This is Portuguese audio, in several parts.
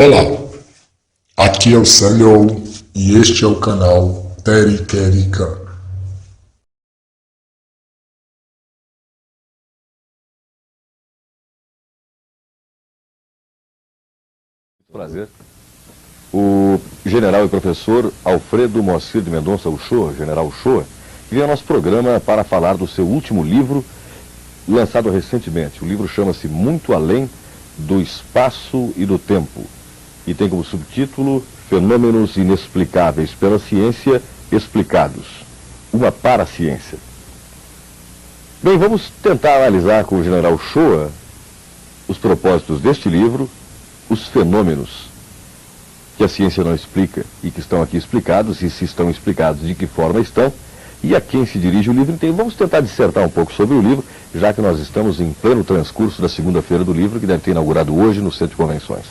Olá, aqui é o Célio e este é o canal Teriquerica. Prazer. O general e professor Alfredo Moacir de Mendonça Uchoa, general Uchoa, veio ao nosso programa para falar do seu último livro, lançado recentemente. O livro chama-se Muito Além do Espaço e do Tempo e tem como subtítulo Fenômenos Inexplicáveis pela Ciência Explicados. Uma paraciência. Bem, vamos tentar analisar com o general Uchoa os propósitos deste livro, os fenômenos que a ciência não explica e que estão aqui explicados, e se estão explicados, de que forma estão, e a quem se dirige o livro. Então, vamos tentar dissertar um pouco sobre o livro, já que nós estamos em pleno transcurso da segunda-feira do livro, que deve ter inaugurado hoje no Centro de Convenções.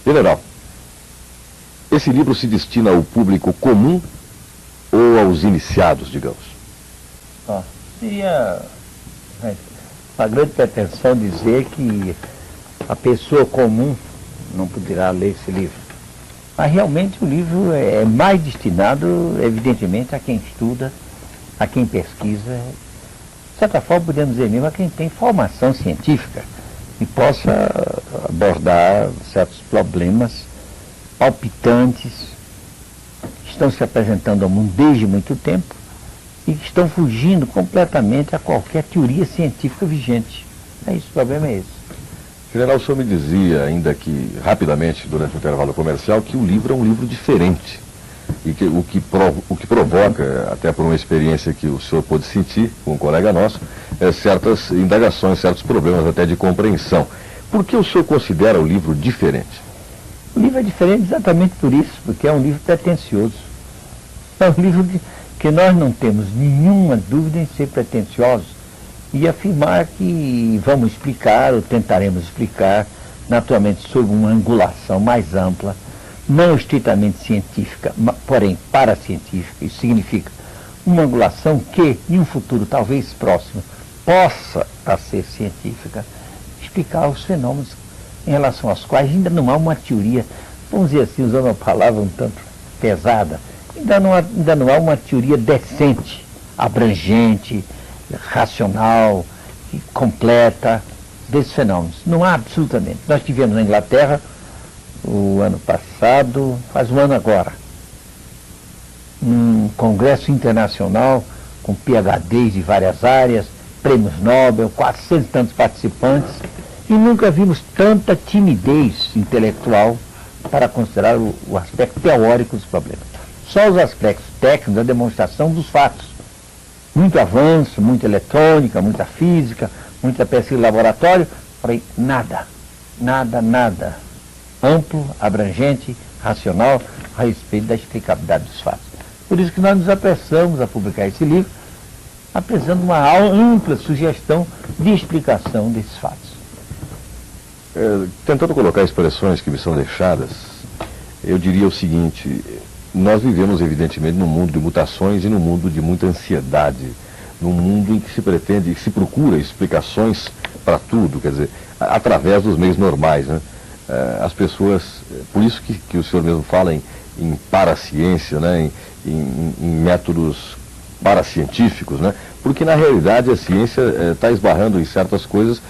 General, esse livro se destina ao público comum ou aos iniciados, digamos? Seria uma grande pretensão dizer que a pessoa comum não poderá ler esse livro. Mas realmente o livro é mais destinado, evidentemente, a quem estuda, a quem pesquisa, de certa forma podemos dizer mesmo a quem tem formação científica e possa abordar certos problemas palpitantes que estão se apresentando ao mundo desde muito tempo e que estão fugindo completamente a qualquer teoria científica vigente. É isso, o problema é esse. General, o senhor me dizia, ainda que rapidamente, durante o intervalo comercial, que o livro é um livro diferente. E que o que provoca, até por uma experiência que o senhor pôde sentir com um colega nosso, certas indagações, certos problemas até de compreensão. Por que o senhor considera o livro diferente? O livro é diferente exatamente por isso, porque é um livro pretensioso. É um livro que nós não temos nenhuma dúvida em ser pretensiosos e afirmar que vamos explicar, ou tentaremos explicar, naturalmente sob uma angulação mais ampla, não estritamente científica, porém paracientífica. Isso significa uma angulação que, em um futuro talvez próximo, possa a ser científica, explicar os fenômenos em relação aos quais ainda não há uma teoria, vamos dizer assim, usando uma palavra um tanto pesada, ainda não há uma teoria decente, abrangente, racional e completa desses fenômenos. Não há absolutamente. Nós tivemos na Inglaterra, o ano passado, faz um ano agora, um congresso internacional com PhDs de várias áreas, prêmios Nobel, 400 e tantos participantes, e nunca vimos tanta timidez intelectual para considerar o aspecto teórico dos problemas. Só os aspectos técnicos, a demonstração dos fatos. Muito avanço, muita eletrônica, muita física, muita pesquisa em laboratório, porém nada amplo, abrangente, racional a respeito da explicabilidade dos fatos. Por isso que nós nos apressamos a publicar esse livro, apresentando uma ampla sugestão de explicação desses fatos. Tentando colocar expressões que me são deixadas, eu diria o seguinte: nós vivemos evidentemente num mundo de mutações e num mundo de muita ansiedade, num mundo em que se pretende, se procura explicações para tudo, quer dizer, através dos meios normais, né? As pessoas, por isso que o senhor mesmo fala em paraciência, né? em métodos paracientíficos, né? Porque na realidade a ciência está esbarrando em certas coisas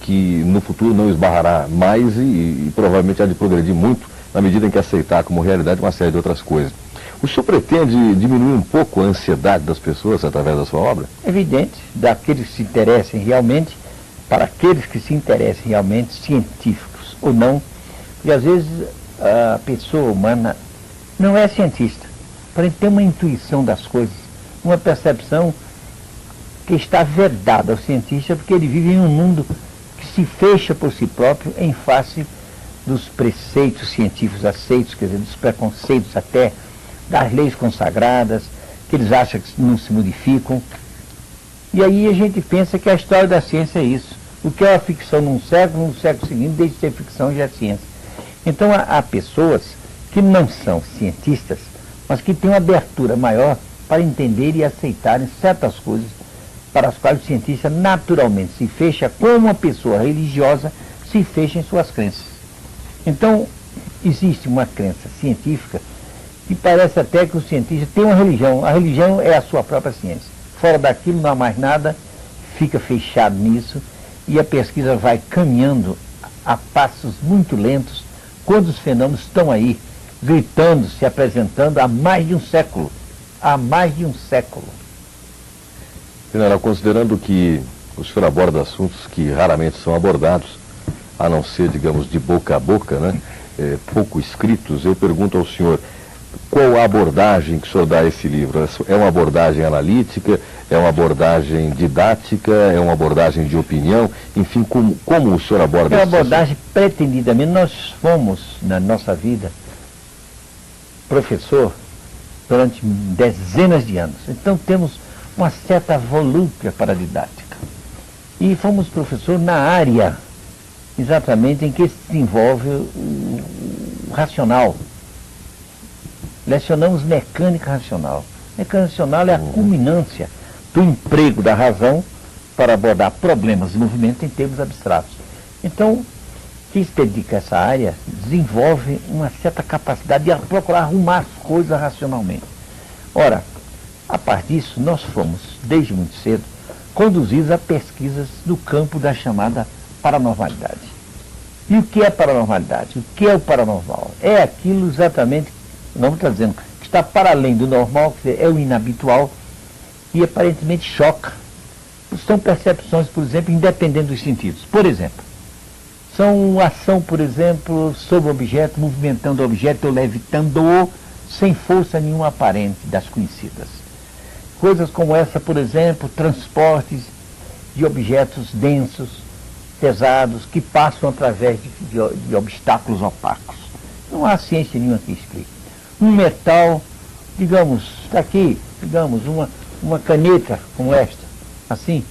que no futuro não esbarrará mais e provavelmente há de progredir muito na medida em que aceitar como realidade uma série de outras coisas. O senhor pretende diminuir um pouco a ansiedade das pessoas através da sua obra? Evidente, daqueles que se interessem realmente, para aqueles que se interessem realmente, científicos ou não, e às vezes a pessoa humana não é cientista, porém tem uma intuição das coisas, uma percepção que está vedada ao cientista, porque ele vive em um mundo que se fecha por si próprio em face dos preceitos científicos aceitos, quer dizer, dos preconceitos até, das leis consagradas, que eles acham que não se modificam. E aí a gente pensa que a história da ciência é isso. O que é a ficção num século, no século seguinte, desde de ser ficção já é ciência. Então há pessoas que não são cientistas, mas que têm uma abertura maior para entender e aceitarem certas coisas para as quais o cientista naturalmente se fecha, como uma pessoa religiosa se fecha em suas crenças. Então, existe uma crença científica que parece até que o cientista tem uma religião. A religião é a sua própria ciência. Fora daquilo não há mais nada, fica fechado nisso e a pesquisa vai caminhando a passos muito lentos quando os fenômenos estão aí, gritando, se apresentando há mais de um século. Há mais de um século. General, considerando que o senhor aborda assuntos que raramente são abordados, a não ser, digamos, de boca a boca, né? Pouco escritos, eu pergunto ao senhor, qual a abordagem que o senhor dá a esse livro? É uma abordagem analítica? É uma abordagem didática? É uma abordagem de opinião? Enfim, como o senhor aborda É uma esse abordagem pretendidamente. Nós fomos, na nossa vida, professor durante dezenas de anos. Então temos uma certa volúpia para a didática. E fomos professor na área exatamente em que se desenvolve o racional. Lecionamos mecânica racional. Mecânica racional é a culminância do emprego da razão para abordar problemas de movimento em termos abstratos. Então, quem se dedica a essa área desenvolve uma certa capacidade de procurar arrumar as coisas racionalmente. Ora, a partir disso, nós fomos, desde muito cedo, conduzidos a pesquisas no campo da chamada paranormalidade. E o que é paranormalidade? O que é o paranormal? É aquilo exatamente, o nome está dizendo, que está para além do normal, quer dizer, é o inabitual e aparentemente choca. São percepções, por exemplo, independentes dos sentidos. Por exemplo, são ação, por exemplo, sobre o objeto, movimentando o objeto ou levitando-o sem força nenhuma aparente das conhecidas. Coisas como essa, por exemplo, transportes de objetos densos, pesados, que passam através de obstáculos opacos. Não há ciência nenhuma que explique. Um metal, digamos, está aqui, digamos, uma caneta como esta, assim,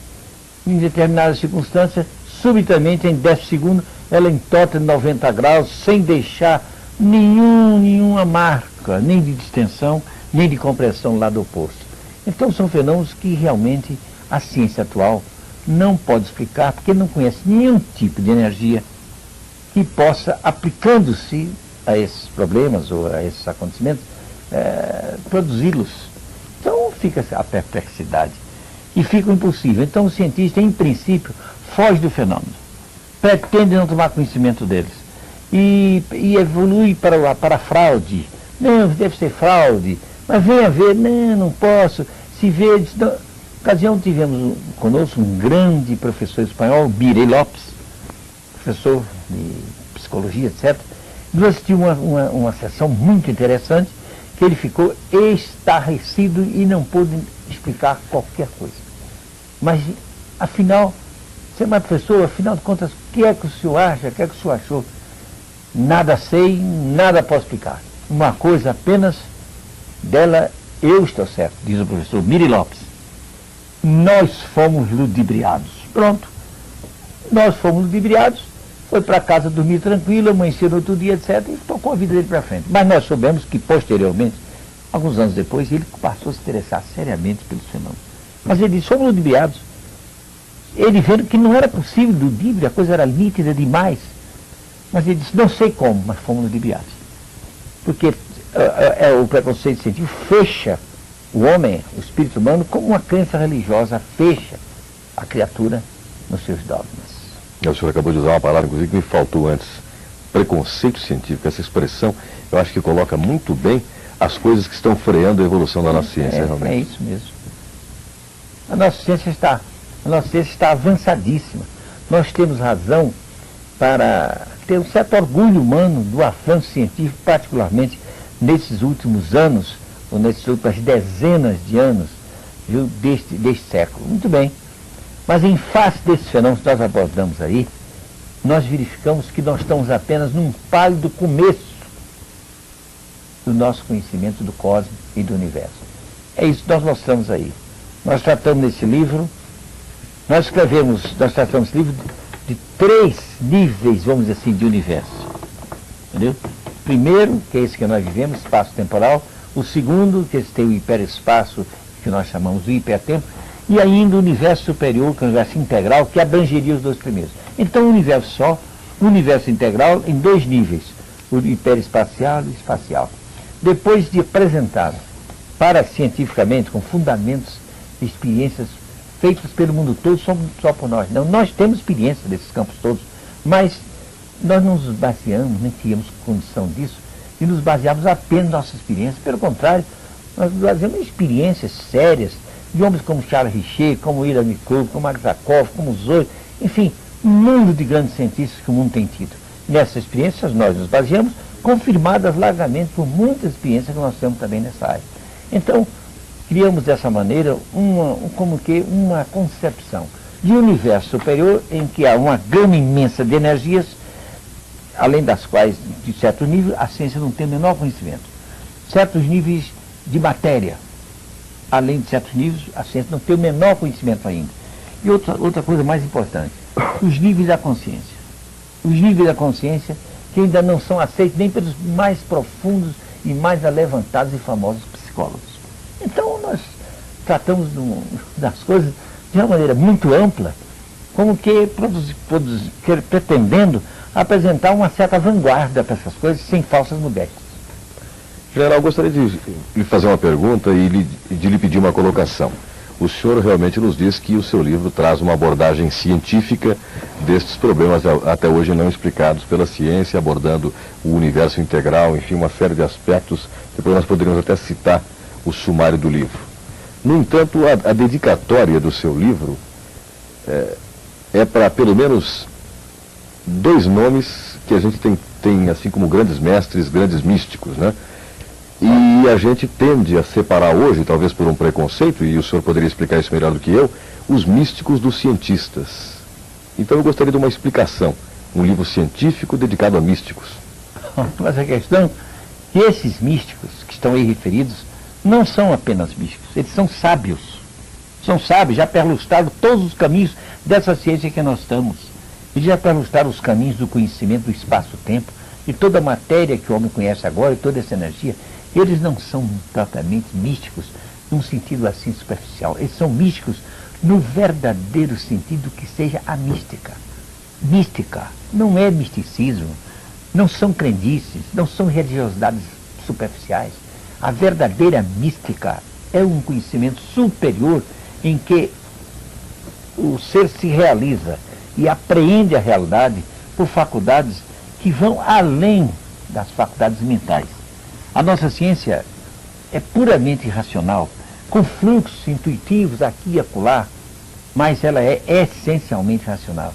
em determinadas circunstâncias, subitamente, em 10 segundos, ela entorta de 90 graus, sem deixar nenhuma marca, nem de distensão, nem de compressão do lado oposto. Então são fenômenos que realmente a ciência atual não pode explicar, porque não conhece nenhum tipo de energia que possa, aplicando-se a esses problemas ou a esses acontecimentos, produzi-los. Então fica a perplexidade e fica impossível. Então o cientista, em princípio, foge do fenômeno, pretende não tomar conhecimento deles e evolui para a fraude. Não, deve ser fraude, mas venha ver, não posso. Se vê, na ocasião tivemos conosco um grande professor espanhol, Mirei Lopes, professor de psicologia, etc. Nos assistiu uma sessão muito interessante, que ele ficou estarrecido e não pôde explicar qualquer coisa. Mas, afinal, você é uma professor, afinal de contas, o que é que o senhor acha, o que é que o senhor achou? Nada sei, nada posso explicar. Uma coisa apenas, dela eu estou certo, diz o professor Mirei Lopes. Nós fomos ludibriados. Pronto. Nós fomos ludibriados, foi para casa dormir tranquilo, amanheceu no outro dia, etc. E tocou a vida dele para frente. Mas nós soubemos que, posteriormente, alguns anos depois, ele passou a se interessar seriamente pelos fenômenos. Mas ele disse, fomos ludibriados. Ele vendo que não era possível ludíbrio, a coisa era nítida demais. Mas ele disse, não sei como, mas fomos ludibriados. Porque o preconceito científico fecha o homem, o espírito humano, como uma crença religiosa fecha a criatura nos seus dogmas. O senhor acabou de usar uma palavra, inclusive, que me faltou antes. Preconceito científico, essa expressão, eu acho que coloca muito bem as coisas que estão freando a evolução da nossa ciência, realmente. É isso mesmo. A nossa ciência está avançadíssima. Nós temos razão para ter um certo orgulho humano do avanço científico, particularmente nesses últimos anos, ou nessas últimas dezenas de anos, viu, deste século. Muito bem. Mas em face desses fenômenos que nós abordamos aí, nós verificamos que nós estamos apenas num pálido começo do nosso conhecimento do cosmos e do universo. É isso que nós mostramos aí. Nós tratamos nesse livro, nós tratamos esse livro de 3 níveis, vamos dizer assim, de universo. Entendeu? Primeiro, que é esse que nós vivemos, espaço temporal. O segundo, que esse tem o hiperespaço, que nós chamamos de hipertempo. E ainda o universo superior, que é o universo integral, que abrangeria os 2 primeiros. Então, o universo integral em 2 níveis. o hiperespacial e o espacial. Depois de apresentado para cientificamente, com fundamentos, experiências feitas pelo mundo todo, só por nós. Não, nós temos experiência desses campos todos, mas nós não nos baseamos, nem tínhamos condição disso, e nos baseamos apenas na nossa experiência. Pelo contrário, nós nos baseamos em experiências sérias de homens como Charles Richer, como William Microbe, como Aksakov, como Zoe, enfim, um mundo de grandes cientistas que o mundo tem tido. Nessas experiências nós nos baseamos, confirmadas largamente por muitas experiências que nós temos também nessa área. Então, criamos dessa maneira uma concepção de universo superior em que há uma gama imensa de energias, além das quais, de certo nível, a ciência não tem o menor conhecimento. Certos níveis de matéria, além de certos níveis, a ciência não tem o menor conhecimento ainda. E outra coisa mais importante, os níveis da consciência. Os níveis da consciência que ainda não são aceitos nem pelos mais profundos e mais alevantados e famosos psicólogos. Então, nós tratamos das coisas de uma maneira muito ampla, como que pretendendo apresentar uma certa vanguarda para essas coisas, sem falsas modéstias. General, gostaria de lhe fazer uma pergunta e de lhe pedir uma colocação. O senhor realmente nos diz que o seu livro traz uma abordagem científica destes problemas até hoje não explicados pela ciência, abordando o universo integral, enfim, uma série de aspectos que nós poderíamos até citar o sumário do livro. No entanto, a dedicatória do seu livro é para pelo menos 2 nomes que a gente tem assim como grandes mestres, grandes místicos, né? E a gente tende a separar hoje, talvez por um preconceito, e o senhor poderia explicar isso melhor do que eu, os místicos dos cientistas. Então eu gostaria de uma explicação, um livro científico dedicado a místicos. Mas a questão é que esses místicos que estão aí referidos não são apenas místicos, eles são sábios. São sábios, já perlustraram todos os caminhos dessa ciência que nós estamos. Eles já perlustraram os caminhos do conhecimento do espaço-tempo, de toda a matéria que o homem conhece agora, e toda essa energia. Eles não são propriamente místicos num sentido assim superficial. Eles são místicos no verdadeiro sentido que seja a mística. Mística não é misticismo, não são crendices, não são religiosidades superficiais. A verdadeira mística é um conhecimento superior em que o ser se realiza e apreende a realidade por faculdades que vão além das faculdades mentais. A nossa ciência é puramente racional, com fluxos intuitivos aqui e acolá, mas ela é essencialmente racional.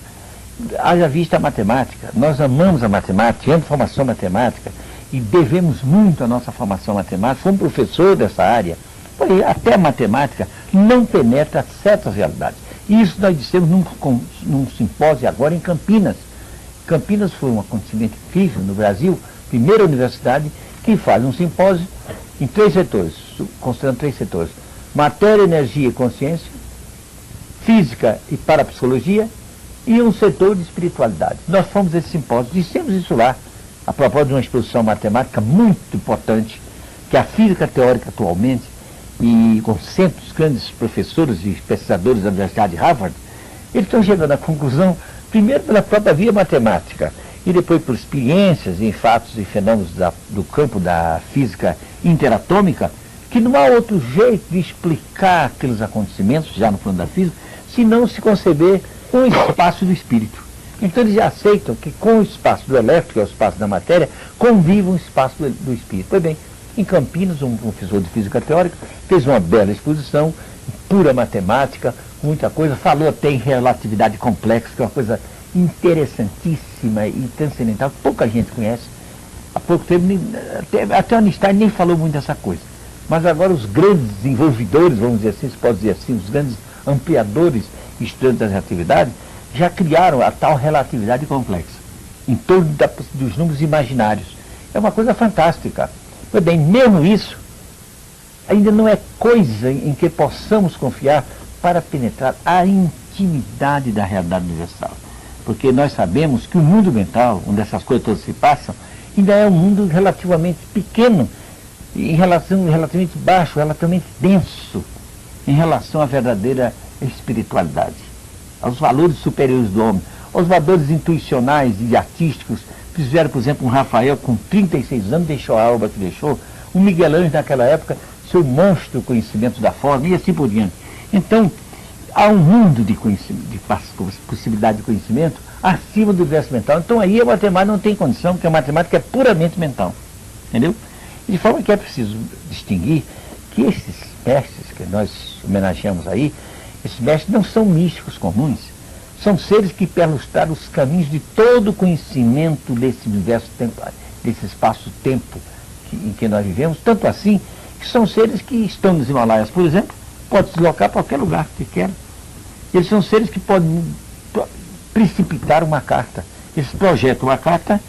Haja vista a matemática, nós amamos a matemática, tivemos formação matemática e devemos muito à nossa formação matemática. Fomos professor dessa área, porém até a matemática não penetra certas realidades. E isso nós dissemos num simpósio agora em Campinas. Campinas foi um acontecimento incrível no Brasil, primeira universidade que faz um simpósio em 3 setores, considerando 3 setores: matéria, energia e consciência, física e parapsicologia, e um setor de espiritualidade. Nós fomos a esse simpósio, dissemos isso lá, a propósito de uma exposição matemática muito importante, que a física teórica atualmente, e com centos grandes professores e pesquisadores da Universidade de Harvard, eles estão chegando à conclusão, primeiro pela própria via matemática, e depois por experiências em fatos e fenômenos do campo da física interatômica, que não há outro jeito de explicar aqueles acontecimentos, já no plano da física, se não se conceber um espaço do espírito. Então eles já aceitam que com o espaço do elétrico, que é o espaço da matéria, convive um espaço do espírito. Pois bem, em Campinas, um professor de física teórica fez uma bela exposição, pura matemática, muita coisa, falou até em relatividade complexa, que é uma coisa interessantíssima e transcendental, que pouca gente conhece. Há pouco tempo, até o Einstein nem falou muito dessa coisa. Mas agora os grandes desenvolvedores, vamos dizer assim, se pode dizer assim, os grandes ampliadores e estudantes da relatividade, já criaram a tal relatividade complexa, em torno dos números imaginários. É uma coisa fantástica. Pois bem, mesmo isso, ainda não é coisa em que possamos confiar para penetrar a intimidade da realidade universal. Porque nós sabemos que o mundo mental, onde essas coisas todas se passam, ainda é um mundo relativamente pequeno, relativamente baixo, relativamente denso, em relação à verdadeira espiritualidade, aos valores superiores do homem. Os valores intuicionais e artísticos fizeram, por exemplo, um Rafael com 36 anos, deixou a obra que deixou, um Miguel Ângelo naquela época, seu monstro conhecimento da forma, e assim por diante. Então, há um mundo de conhecimento, de possibilidade de conhecimento acima do universo mental. Então aí a matemática não tem condição, porque a matemática é puramente mental. Entendeu? De forma que é preciso distinguir que esses mestres que nós homenageamos aí, esses mestres não são místicos comuns, são seres que perlustraram os caminhos de todo o conhecimento desse universo temporal, desse espaço-tempo em que nós vivemos, tanto assim que são seres que estão nos Himalaias, por exemplo, podem se deslocar para qualquer lugar que querem. Eles são seres que podem precipitar uma carta. Eles projetam uma carta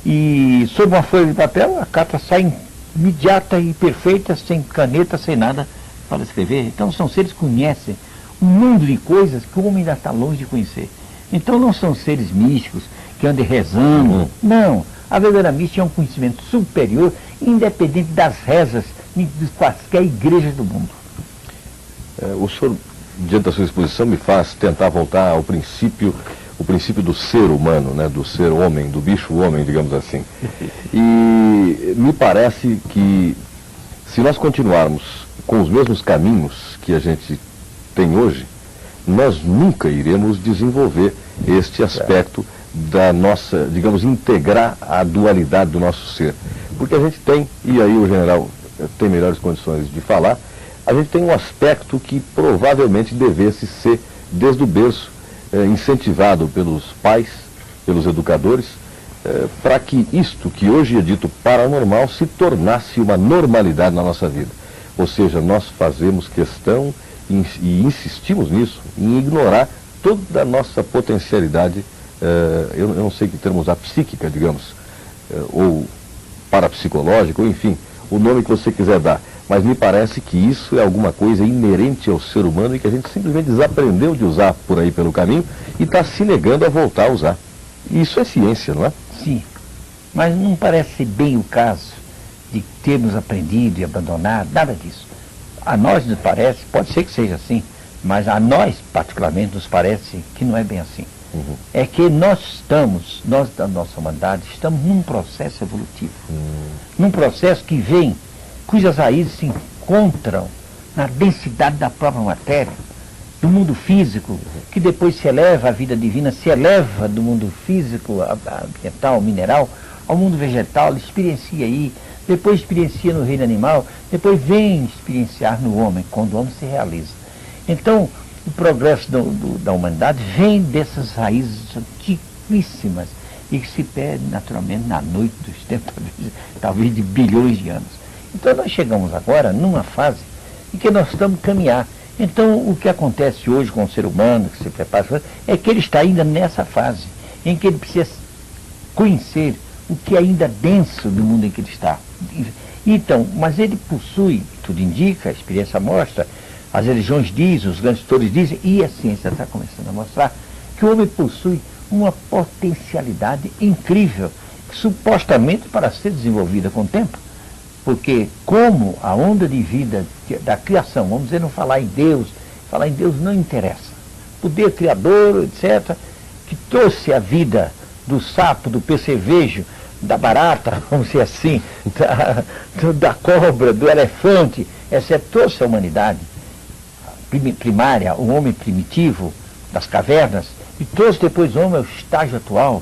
e, sob uma folha de papel, a carta sai imediata e perfeita, sem caneta, sem nada para escrever. Então são seres que conhecem um mundo de coisas que o homem ainda está longe de conhecer. Então não são seres místicos que andem rezando. Não. A verdadeira mística é um conhecimento superior, independente das rezas de quaisquer igrejas do mundo. O senhor, diante da sua exposição, me faz tentar voltar ao princípio, o princípio do ser humano, né, do ser homem, do bicho homem, digamos assim. E me parece que, se nós continuarmos com os mesmos caminhos que a gente tem hoje, nós nunca iremos desenvolver este aspecto da nossa, digamos, integrar a dualidade do nosso ser. Porque a gente tem, e aí o general tem melhores condições de falar, a gente tem um aspecto que provavelmente devesse ser, desde o berço, incentivado pelos pais, pelos educadores, para que isto que hoje é dito paranormal se tornasse uma normalidade na nossa vida. Ou seja, nós fazemos questão e insistimos nisso, em ignorar toda a nossa potencialidade, eu não sei que termo usar, psíquica, digamos, ou parapsicológica, ou enfim, o nome que você quiser dar. Mas me parece que isso é alguma coisa inerente ao ser humano e que a gente simplesmente desaprendeu de usar por aí pelo caminho e está se negando a voltar a usar. E isso é ciência, não é? Sim, mas não parece bem o caso de termos aprendido e abandonado, nada disso. A nós nos parece, pode ser que seja assim, mas a nós particularmente nos parece que não é bem assim. Uhum. É que nós da nossa humanidade, estamos num processo evolutivo. Num processo que vem, cujas raízes se encontram na densidade da própria matéria, do mundo físico, que depois se eleva à vida divina, se eleva do mundo físico, ambiental, mineral, ao mundo vegetal, experiencia aí, depois experiencia no reino animal, depois vem experienciar no homem, quando o homem se realiza. Então, o progresso da humanidade vem dessas raízes antiquíssimas e que se perde naturalmente na noite dos tempos, talvez de bilhões de anos. Então nós chegamos agora numa fase em que nós estamos a caminhar. Então o que acontece hoje com o ser humano, que se prepara, é que ele está ainda nessa fase, em que ele precisa conhecer o que é ainda denso do mundo em que ele está. Então, mas ele possui, tudo indica, a experiência mostra, as religiões dizem, os grandes autores dizem, e a ciência está começando a mostrar, que o homem possui uma potencialidade incrível, supostamente para ser desenvolvida com o tempo. Porque como a onda de vida da criação, vamos dizer, não falar em Deus não interessa. Poder criador, etc., que trouxe a vida do sapo, do percevejo, da barata, vamos dizer assim, da cobra, do elefante, etc., trouxe a humanidade primária, o homem primitivo das cavernas, e trouxe depois o homem ao estágio atual,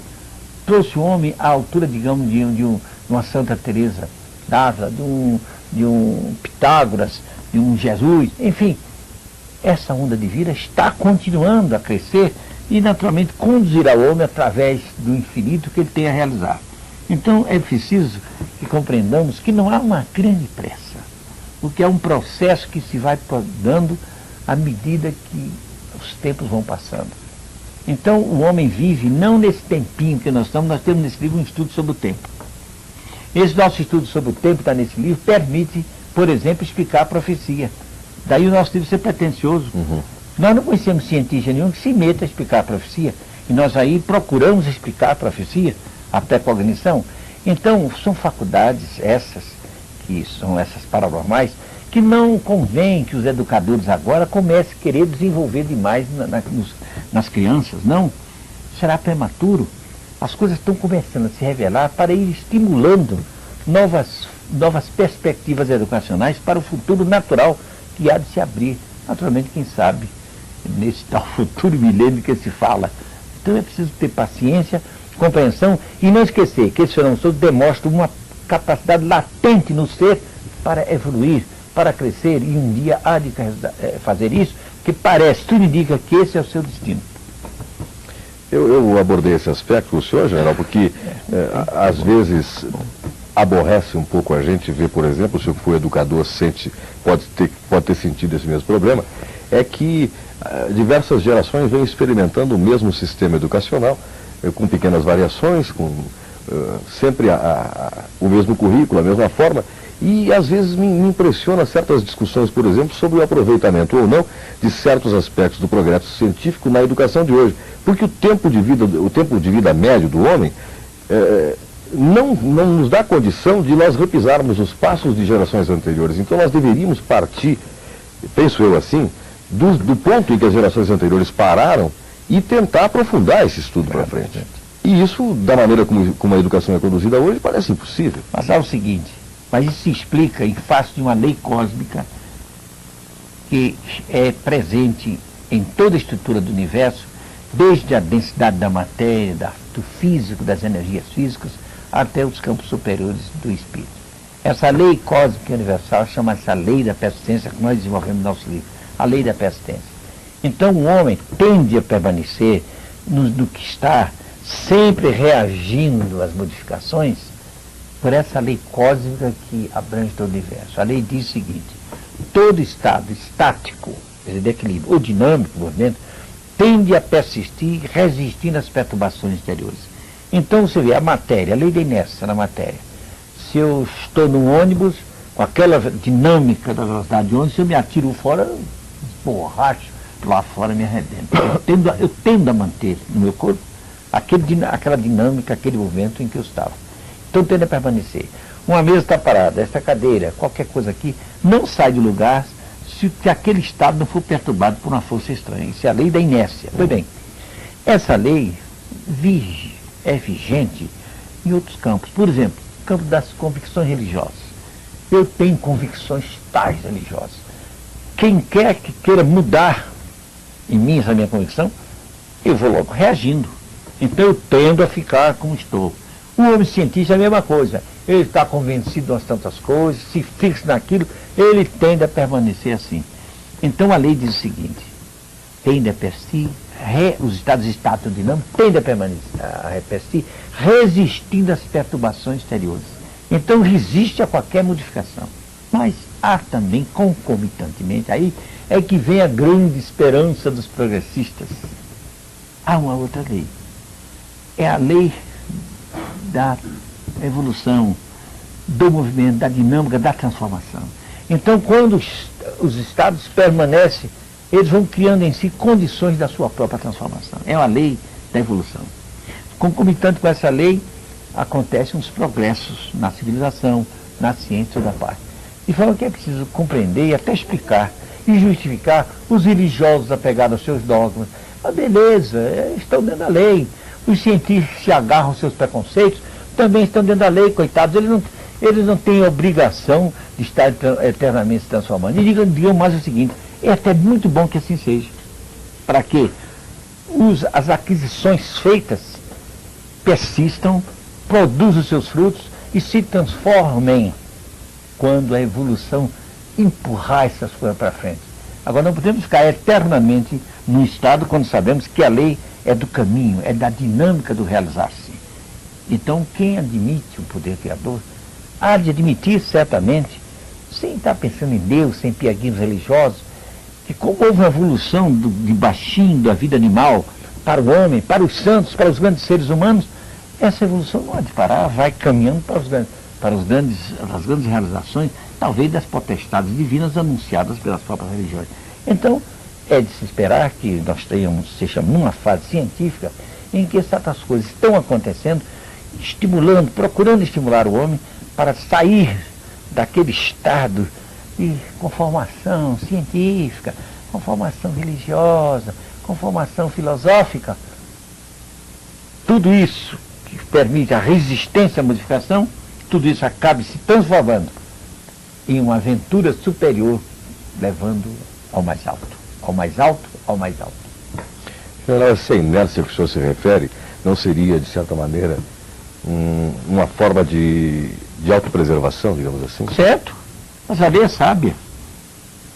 trouxe o homem à altura, digamos, de uma Santa Teresa d'Ávila, de um Pitágoras, de um Jesus, enfim, essa onda de vida está continuando a crescer e naturalmente conduzirá o homem através do infinito que ele tem a realizar. Então é preciso que compreendamos que não há uma grande pressa, porque é um processo que se vai dando à medida que os tempos vão passando. Então o homem vive não nesse tempinho que nós temos nesse livro um estudo sobre o tempo. Esse nosso estudo sobre o tempo, está nesse livro, permite, por exemplo, explicar a profecia. Daí o nosso livro ser pretensioso. Nós não conhecemos cientista nenhum que se meta a explicar a profecia. E nós aí procuramos explicar a profecia, a pré-cognição. Então, são faculdades essas, que são essas paranormais, que não convém que os educadores agora comecem a querer desenvolver demais nas crianças. Não. será prematuro. As coisas estão começando a se revelar para ir estimulando novas perspectivas educacionais para o futuro natural que há de se abrir. Naturalmente, quem sabe, nesse tal futuro milênio que se fala. Então é preciso ter paciência, compreensão e não esquecer que esse fenômeno todo demonstra uma capacidade latente no ser para evoluir, para crescer, e um dia há de fazer isso, que parece, tudo indica que esse é o seu destino. Eu abordei esse aspecto com o senhor, general, porque às vezes aborrece um pouco a gente ver, por exemplo, o senhor que foi educador pode ter sentido esse mesmo problema, é que diversas gerações vêm experimentando o mesmo sistema educacional, com pequenas variações, com sempre o mesmo currículo, a mesma forma, e às vezes me impressiona certas discussões, por exemplo, sobre o aproveitamento ou não de certos aspectos do progresso científico na educação de hoje, porque o tempo de vida médio do homem não nos dá condição de nós repisarmos os passos de gerações anteriores. Então nós deveríamos partir, penso eu assim, do ponto em que as gerações anteriores pararam e tentar aprofundar esse estudo para frente. E isso, da maneira como a educação é conduzida hoje, parece impossível. Mas é o seguinte, mas isso se explica em face de uma lei cósmica que é presente em toda a estrutura do universo, desde a densidade da matéria, do físico, das energias físicas, até os campos superiores do espírito. Essa lei cósmica universal chama-se a lei da persistência, que nós desenvolvemos no nosso livro, a lei da persistência. Então o homem tende a permanecer no que está, sempre reagindo às modificações, por essa lei cósmica que abrange todo o universo. A lei diz o seguinte: todo estado estático, quer dizer, de equilíbrio, ou dinâmico, movimento, tende a persistir resistindo às perturbações exteriores. Então você vê a matéria, a lei da inércia na matéria. Se eu estou num ônibus, com aquela dinâmica da velocidade de ônibus, se eu me atiro fora, borracho, lá fora me arrebento. Eu tendo a manter no meu corpo aquela dinâmica, aquele movimento em que eu estava. Então tende a permanecer. Uma mesa está parada, esta cadeira, qualquer coisa aqui, não sai do lugar se aquele estado não for perturbado por uma força estranha. Isso é a lei da inércia. Pois bem, essa lei é vigente em outros campos. Por exemplo, no campo das convicções religiosas. Eu tenho convicções tais religiosas. Quem quer que queira mudar em mim essa minha convicção, eu vou logo reagindo. Então eu tendo a ficar como estou. O homem cientista é a mesma coisa. Ele está convencido das tantas coisas, se fixa naquilo, ele tende a permanecer assim. Então a lei diz o seguinte: tende a persistir, os estados estáticos dinâmicos tendem a permanecer, a persistir, resistindo às perturbações exteriores. Então resiste a qualquer modificação. Mas há também, concomitantemente, aí é que vem a grande esperança dos progressistas. Há uma outra lei. É a lei da evolução, do movimento, da dinâmica, da transformação. Então, quando os estados permanecem, eles vão criando em si condições da sua própria transformação. É uma lei da evolução. Concomitante com essa lei, acontecem os progressos na civilização, na ciência, toda parte. De forma que é preciso compreender e até explicar e justificar os religiosos apegados aos seus dogmas. Mas beleza, estão dentro da lei. Os científicos se agarram aos seus preconceitos, também estão dentro da lei, coitados. Eles não têm obrigação de estar eternamente se transformando. E digam mais o seguinte: é até muito bom que assim seja, para que as aquisições feitas persistam, produzam os seus frutos e se transformem quando a evolução empurrar essas coisas para frente. Agora, não podemos ficar eternamente num estado quando sabemos que a lei é do caminho, é da dinâmica do realizar-se. Então, quem admite o poder criador, há de admitir certamente, sem estar pensando em Deus, sem pieguinhos religiosos, que como houve uma evolução de baixinho da vida animal para o homem, para os santos, para os grandes seres humanos, essa evolução não há de parar, vai caminhando para as grandes realizações, talvez das potestades divinas anunciadas pelas próprias religiões. Então, é de se esperar que nós sejamos numa fase científica em que certas coisas estão acontecendo, estimulando, procurando estimular o homem para sair daquele estado de conformação científica, conformação religiosa, conformação filosófica, tudo isso que permite a resistência à modificação, tudo isso acabe se transformando em uma aventura superior, levando ao mais alto, ao mais alto, ao mais alto. General, essa inércia que o senhor se refere não seria, de certa maneira, uma forma de autopreservação, digamos assim? Certo, mas a lei é sábia.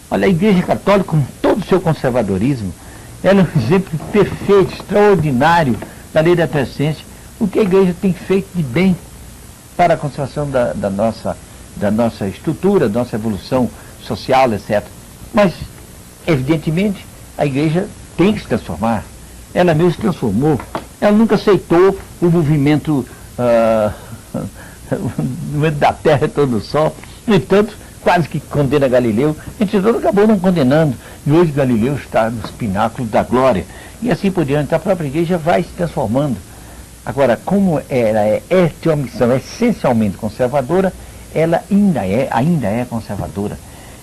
Olha, a Igreja Católica, com todo o seu conservadorismo, ela é um exemplo perfeito, extraordinário da lei da presciência, o que a Igreja tem feito de bem para a conservação da nossa estrutura, da nossa evolução social, etc. Mas, evidentemente, a Igreja tem que se transformar. Ela mesma se transformou. Ela nunca aceitou o movimento da Terra todo o Sol. No entanto, quase que condena Galileu. Entre todos, acabou não condenando. E hoje Galileu está nos pináculos da glória. E assim por diante, a própria Igreja vai se transformando. Agora, como ela tem uma missão essencialmente conservadora, ela ainda é conservadora.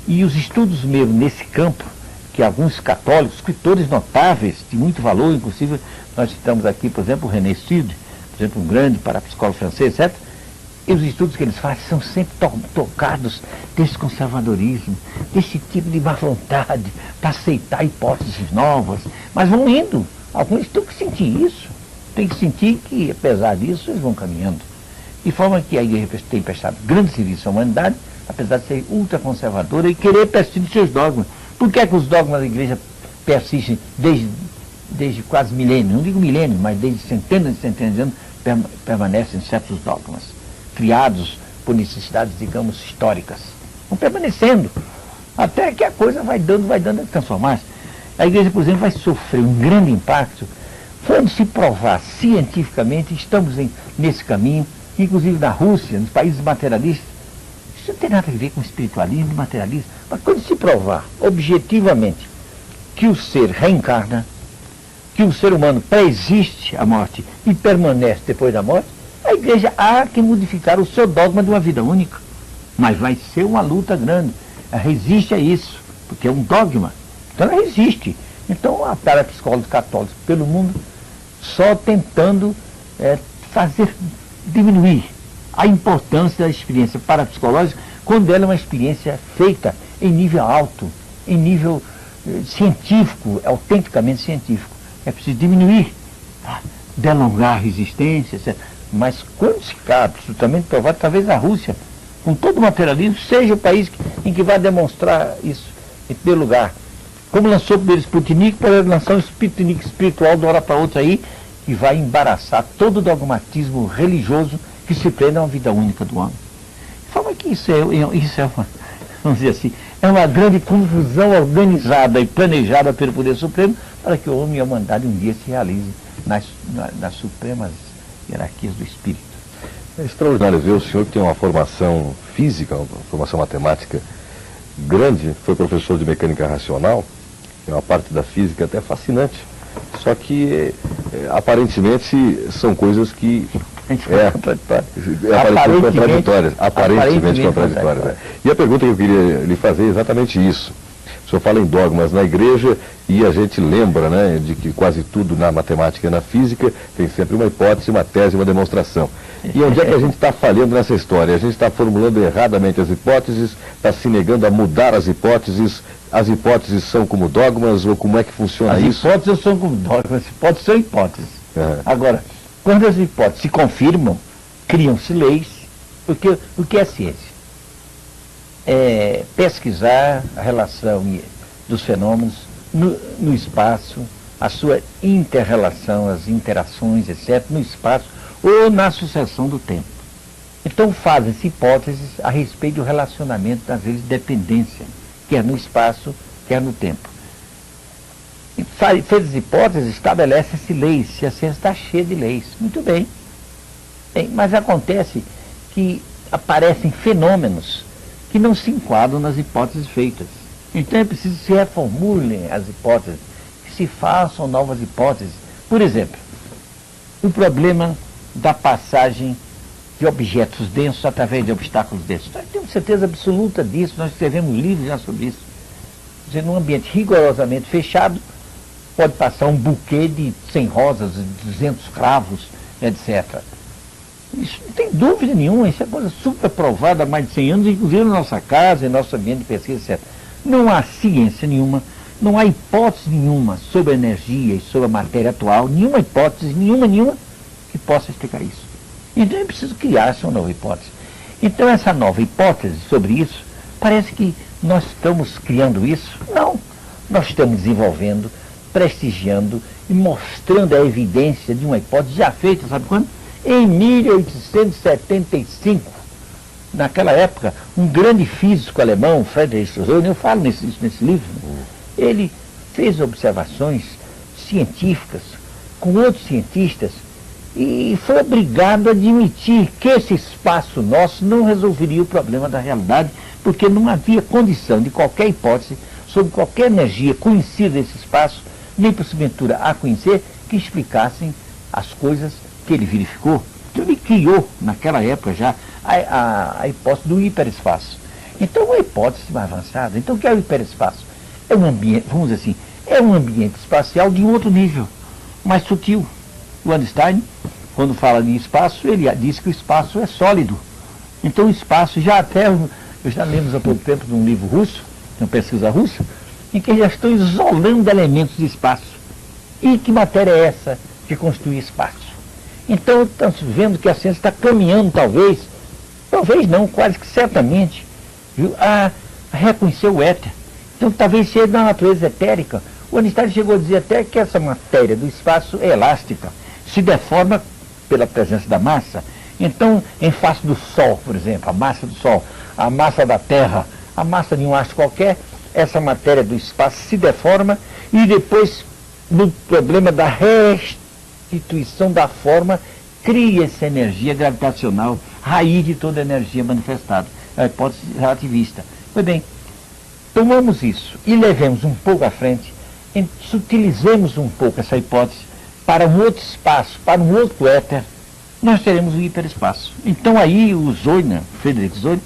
E os estudos mesmo nesse campo, que alguns católicos, escritores notáveis, de muito valor, inclusive nós citamos aqui, por exemplo, o René Sud, por exemplo, um grande parapsicólogo francês, etc., e os estudos que eles fazem são sempre tocados desse conservadorismo, desse tipo de má vontade para aceitar hipóteses novas. Mas vão indo. Alguns têm que sentir isso. Tem que sentir que, apesar disso, eles vão caminhando. De forma que a Igreja tem prestado grande serviço à humanidade, apesar de ser ultraconservadora e querer persistir nos seus dogmas. Por que é que os dogmas da Igreja persistem desde quase milênios? Não digo milênios, mas desde centenas de anos permanecem certos dogmas, criados por necessidades, digamos, históricas. Vão permanecendo, até que a coisa vai dando a transformar-se. A Igreja, por exemplo, vai sofrer um grande impacto quando se provar cientificamente, estamos nesse caminho, inclusive na Rússia, nos países materialistas. Isso não tem nada a ver com espiritualismo e materialismo, mas quando se provar objetivamente que o ser reencarna, que o ser humano pré-existe à morte e permanece depois da morte, a Igreja há que modificar o seu dogma de uma vida única. Mas vai ser uma luta grande. Ela resiste a isso, porque é um dogma. Então ela resiste. Então a parapsicólogos católicos pelo mundo só tentando diminuir a importância da experiência parapsicológica quando ela é uma experiência feita em nível alto, em nível científico, autenticamente científico. É preciso diminuir, delongar a resistência, etc. Mas quando se cabe, absolutamente provado, talvez a Rússia, com todo o materialismo, seja o país em que vai demonstrar isso, em primeiro lugar. Como lançou o primeiro Sputnik, pode lançar um Sputnik espiritual de uma hora para outra aí, que vai embaraçar todo o dogmatismo religioso que se prende a uma vida única do homem. De forma que isso é uma, vamos dizer assim, é uma grande confusão organizada e planejada pelo Poder Supremo para que o homem e a humanidade um dia se realize nas supremas hierarquias do espírito. É extraordinário ver o senhor que tem uma formação física, uma formação matemática grande, foi professor de mecânica racional, é uma parte da física até fascinante. Só que aparentemente são coisas que aparentemente contraditórias. Né? E a pergunta que eu queria lhe fazer é exatamente isso. O senhor fala em dogmas na igreja e a gente lembra, né, de que quase tudo na matemática e na física tem sempre uma hipótese, uma tese, uma demonstração. E onde é que a gente está falhando nessa história? A gente está formulando erradamente as hipóteses, está se negando a mudar as hipóteses são como dogmas ou como é que funciona isso? As hipóteses são como dogmas, as hipóteses são hipóteses. Agora, quando as hipóteses se confirmam, criam-se leis, porque o que é ciência? É pesquisar a relação dos fenômenos no espaço, a sua inter-relação, as interações, etc., no espaço ou na sucessão do tempo. Então fazem-se hipóteses a respeito do relacionamento das leis de dependência, quer no espaço, quer no tempo. E feitas hipóteses, estabelece-se leis, se a ciência está cheia de leis. Muito bem. Mas acontece que aparecem fenômenos que não se enquadram nas hipóteses feitas. Então é preciso que se reformulem as hipóteses, que se façam novas hipóteses. Por exemplo, o problema da passagem de objetos densos através de obstáculos densos. Nós temos certeza absoluta disso, nós escrevemos livros já sobre isso. Quer dizer, num ambiente rigorosamente fechado, pode passar um buquê de 100 rosas, 200 cravos, etc. Isso não tem dúvida nenhuma, isso é coisa super provada há mais de 100 anos, inclusive na nossa casa, em nosso ambiente de pesquisa, etc. Não há ciência nenhuma, não há hipótese nenhuma sobre a energia e sobre a matéria atual, nenhuma hipótese, nenhuma, que possa explicar isso. Então é preciso criar essa nova hipótese. Então essa nova hipótese sobre isso, parece que nós estamos criando isso? Não, nós estamos desenvolvendo, prestigiando e mostrando a evidência de uma hipótese já feita, sabe quando? Em 1875, naquela época, um grande físico alemão, Friedrich Schroeder, eu falo nesse livro, ele fez observações científicas com outros cientistas e foi obrigado a admitir que esse espaço nosso não resolveria o problema da realidade, porque não havia condição de qualquer hipótese sobre qualquer energia conhecida desse espaço, nem porventura a conhecer, que explicassem as coisas que ele verificou. Então ele criou, naquela época já, a hipótese do hiperespaço. Então uma hipótese mais avançada. Então o que é o hiperespaço? É um ambiente, vamos dizer assim, é um ambiente espacial de um outro nível, mais sutil. O Einstein, quando fala de espaço, ele diz que o espaço é sólido. Então o espaço, eu já lemos há pouco tempo de um livro russo, de uma pesquisa russa, em que já estão isolando elementos de espaço. E que matéria é essa que constitui espaço? Então estamos vendo que a ciência está caminhando, talvez não, quase que certamente, viu, a reconhecer o éter. Então talvez seja da natureza etérica. O Einstein chegou a dizer até que essa matéria do espaço é elástica, se deforma pela presença da massa. Então, em face do Sol, por exemplo, a massa do Sol, a massa da Terra, a massa de um astro qualquer, essa matéria do espaço se deforma e depois, no problema da restituição da forma, cria essa energia gravitacional, raiz de toda a energia manifestada. É a hipótese relativista. Pois bem, tomamos isso e levemos um pouco à frente, sutilizemos um pouco essa hipótese para um outro espaço, para um outro éter, nós teremos o hiperespaço. Então aí o Zollner, Friedrich Zollner,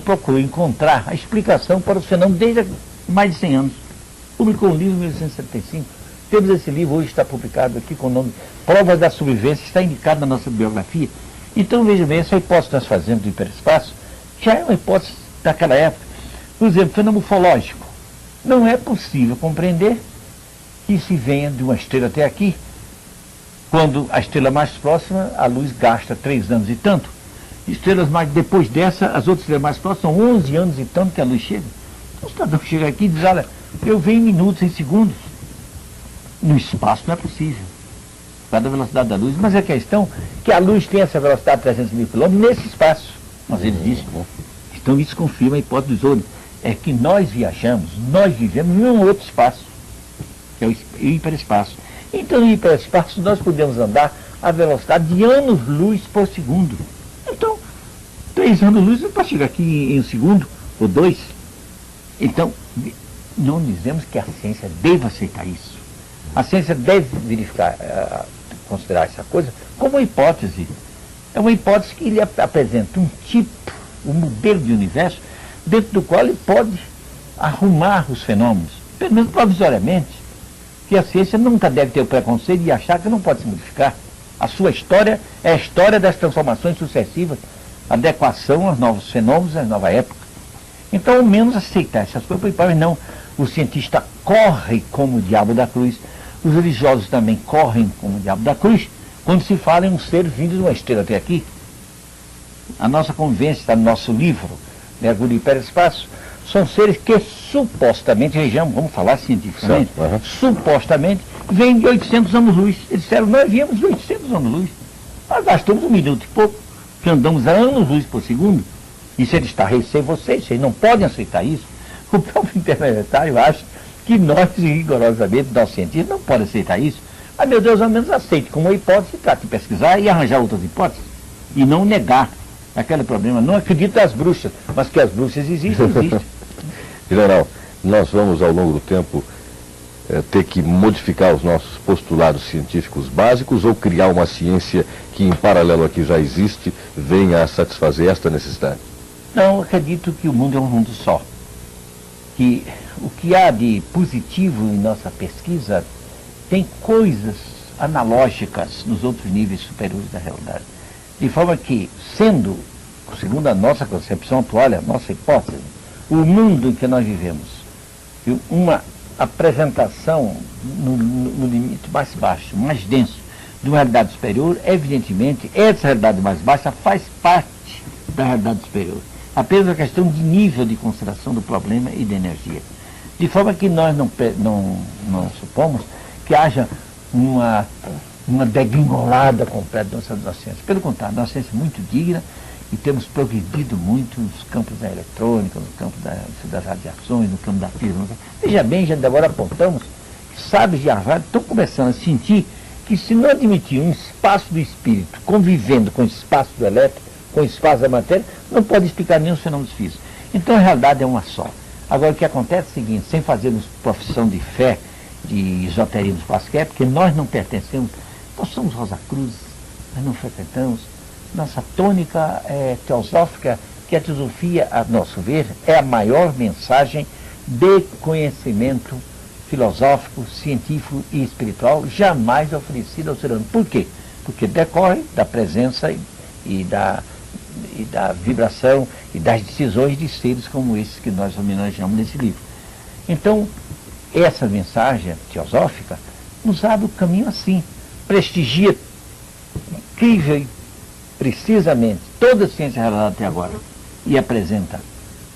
procurou encontrar a explicação para o fenômeno desde há mais de 100 anos. Publicou um livro em 1875. Temos esse livro, hoje está publicado aqui com o nome Provas da Sobrevivência, está indicado na nossa biografia. Então veja bem, essa hipótese que nós fazemos do hiperespaço já é uma hipótese daquela época. Por exemplo, fenômeno ufológico. Não é possível compreender que se venha de uma estrela até aqui, quando a estrela mais próxima, a luz gasta 3 anos e tanto. Estrelas mais depois dessa, as outras estrelas mais próximas, são 11 anos e tanto que a luz chega. O cidadão chega aqui e diz, olha, eu venho em minutos, em segundos. No espaço não é possível, por causa da velocidade da luz. Mas a questão é que a luz tem essa velocidade de 300 mil quilômetros nesse espaço. Mas ele diz, então isso confirma a hipótese dos outros. É que nós viajamos, nós vivemos em um outro espaço, que é o hiperespaço. Então, no hiperespaço, nós podemos andar a velocidade de anos-luz por segundo. Então, 3 anos-luz para chegar aqui em um segundo, ou 2. Então, não dizemos que a ciência deva aceitar isso. A ciência deve verificar, considerar essa coisa como uma hipótese. É uma hipótese que ele apresenta um tipo, um modelo de universo, dentro do qual ele pode arrumar os fenômenos, pelo menos provisoriamente. Que a ciência nunca deve ter o preconceito de achar que não pode se modificar. A sua história é a história das transformações sucessivas, adequação aos novos fenômenos, à nova época. Então, ao menos aceitar essas coisas, mas não, o cientista corre como o diabo da cruz, os religiosos também correm como o diabo da cruz, quando se fala em um ser vindo de uma estrela até aqui. A nossa convivência está no nosso livro, Mergulho do Hiperespaço, são seres que supostamente, vejamos, vamos falar cientificamente, supostamente vêm de 800 anos-luz. Eles disseram, nós viemos de 800 anos-luz. Nós gastamos 1 minuto e pouco, que andamos a anos-luz por segundo. E se ele está sem vocês não podem aceitar isso. O próprio intermediário acha que nós, rigorosamente, nós cientistas, não podem aceitar isso. Mas, meu Deus, ao menos aceite como uma hipótese, trate de pesquisar e arranjar outras hipóteses. E não negar aquele problema. Não acredito nas bruxas, mas que as bruxas existem. General, nós vamos ao longo do tempo ter que modificar os nossos postulados científicos básicos ou criar uma ciência que, em paralelo a que já existe, venha a satisfazer esta necessidade? Não, acredito que o mundo é um mundo só. Que o que há de positivo em nossa pesquisa tem coisas analógicas nos outros níveis superiores da realidade. De forma que, sendo, segundo a nossa concepção atual, a nossa hipótese, o mundo em que nós vivemos, uma apresentação no limite mais baixo, mais denso, de uma realidade superior, evidentemente, essa realidade mais baixa faz parte da realidade superior. Apenas uma questão de nível de consideração do problema e de energia. De forma que nós não supomos que haja uma degringolada completa da nossa ciência. Pelo contrário, nossa ciência é muito digna e temos progredido muito nos campos da eletrônica, no campo das radiações, no campo da física. Veja bem, já agora apontamos que sábios de Harvard estão começando a sentir que se não admitir um espaço do espírito convivendo com o espaço do elétrico, com o espaço da matéria, não pode explicar nenhum fenômeno físico. Então a realidade é uma só. Agora o que acontece é o seguinte, sem fazermos profissão de fé, de esoterismo quaisquer, porque nós não pertencemos, nós somos Rosa Cruz, nós não frequentamos, nossa tônica teosófica, que a teosofia, a nosso ver, é a maior mensagem de conhecimento filosófico, científico e espiritual jamais oferecida ao ser humano. Por quê? Porque decorre da presença e da vibração e das decisões de seres como esses que nós homenageamos nesse livro. Então, essa mensagem teosófica nos abre o caminho assim, prestigia incrível e precisamente toda a ciência revelada até agora e apresenta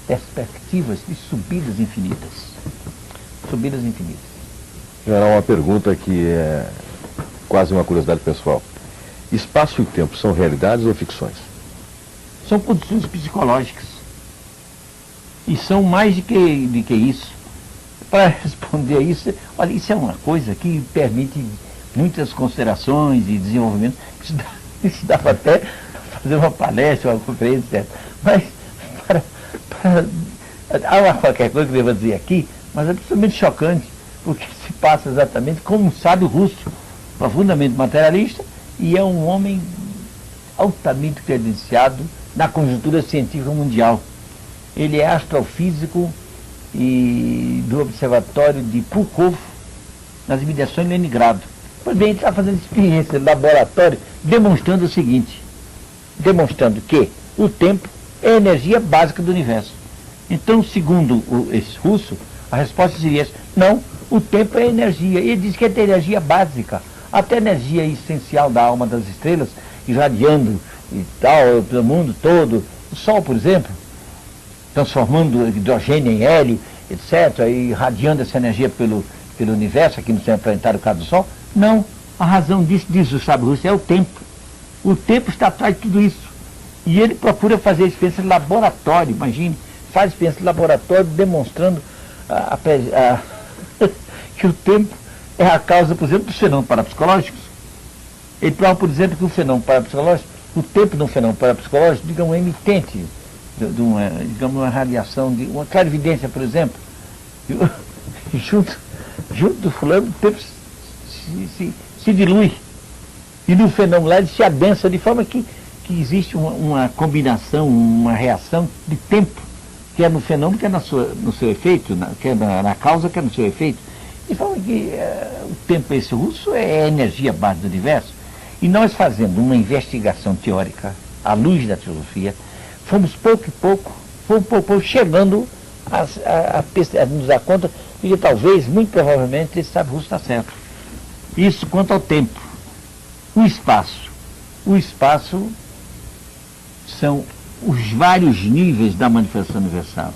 perspectivas de subidas infinitas. Subidas infinitas. General, uma pergunta que é quase uma curiosidade pessoal. Espaço e tempo são realidades ou ficções? São condições psicológicas. E são mais de que isso. Para responder a isso, olha, isso é uma coisa que permite muitas considerações e desenvolvimento. Isso dava até para fazer uma palestra, uma conferência, etc. Mas, há qualquer coisa que eu devo dizer aqui, mas é absolutamente chocante, porque se passa exatamente como um sábio russo, profundamente materialista, e é um homem altamente credenciado na conjuntura científica mundial. Ele é astrofísico e do Observatório de Pulkovo, nas imediações de Leningrado. Pois bem, ele está fazendo experiência no laboratório, demonstrando o seguinte, demonstrando que o tempo é a energia básica do universo. Então, segundo esse russo, a resposta seria essa: não, o tempo é energia. Ele diz que é energia básica, até energia essencial da alma das estrelas, irradiando e tal, pelo mundo todo. O Sol, por exemplo, transformando hidrogênio em hélio, etc., e irradiando essa energia pelo universo, aqui no sistema planetário, o caso do Sol. Não, a razão disso, diz o sábio russo, é o tempo. O tempo está atrás de tudo isso. E ele procura fazer experiência em laboratório, imagine, faz experiência em laboratório demonstrando que o tempo é a causa, por exemplo, dos fenômenos parapsicológicos. Ele prova, por exemplo, que o fenômeno parapsicológico, o tempo de um fenômeno parapsicológico, digamos, é emitente de uma radiação, de uma clarividência, por exemplo. E junto do fulano, o tempo se dilui. E no fenômeno lá ele se adensa, de forma que existe uma combinação, uma reação de tempo, que é no fenômeno, que é no seu efeito, que é na causa, que é no seu efeito. De forma que o tempo esse russo é a energia base do universo. E nós, fazendo uma investigação teórica à luz da teosofia, fomos pouco a pouco chegando a nos dar conta de que talvez, muito provavelmente, esse sábio russo está certo. Isso quanto ao tempo. O espaço são os vários níveis da manifestação universal.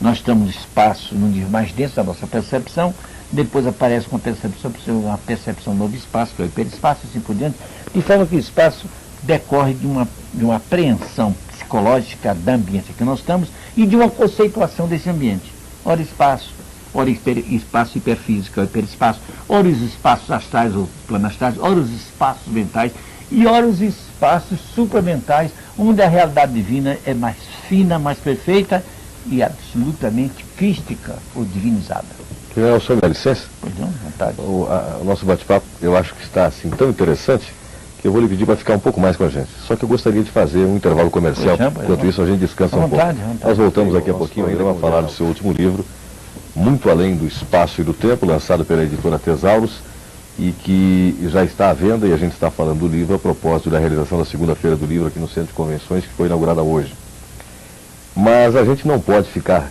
Nós estamos no espaço, no nível mais denso da nossa percepção, depois aparece uma percepção no espaço, que é o hiperespaço, e assim por diante, de forma que o espaço decorre de uma apreensão psicológica da ambiência que nós estamos e de uma conceituação desse ambiente. Ora espaço, ora espaço hiperfísico, ora hiperespaço, ora os espaços astrais ou planastrais, ora os espaços mentais e ora os espaços supramentais, onde a realidade divina é mais fina, mais perfeita e absolutamente crística ou divinizada. General, senhor me dá licença? Pois não, vontade. O nosso bate-papo, eu acho que está assim tão interessante que eu vou lhe pedir para ficar um pouco mais com a gente. Só que eu gostaria de fazer um intervalo comercial. Enquanto isso, a gente descansa um pouco. Nós voltamos daqui a pouquinho ainda para falar do seu último livro, Muito Além do Espaço e do Tempo, lançado pela editora Tesauros, e que já está à venda, e a gente está falando do livro a propósito da realização da segunda-feira do livro aqui no Centro de Convenções, que foi inaugurada hoje. Mas a gente não pode ficar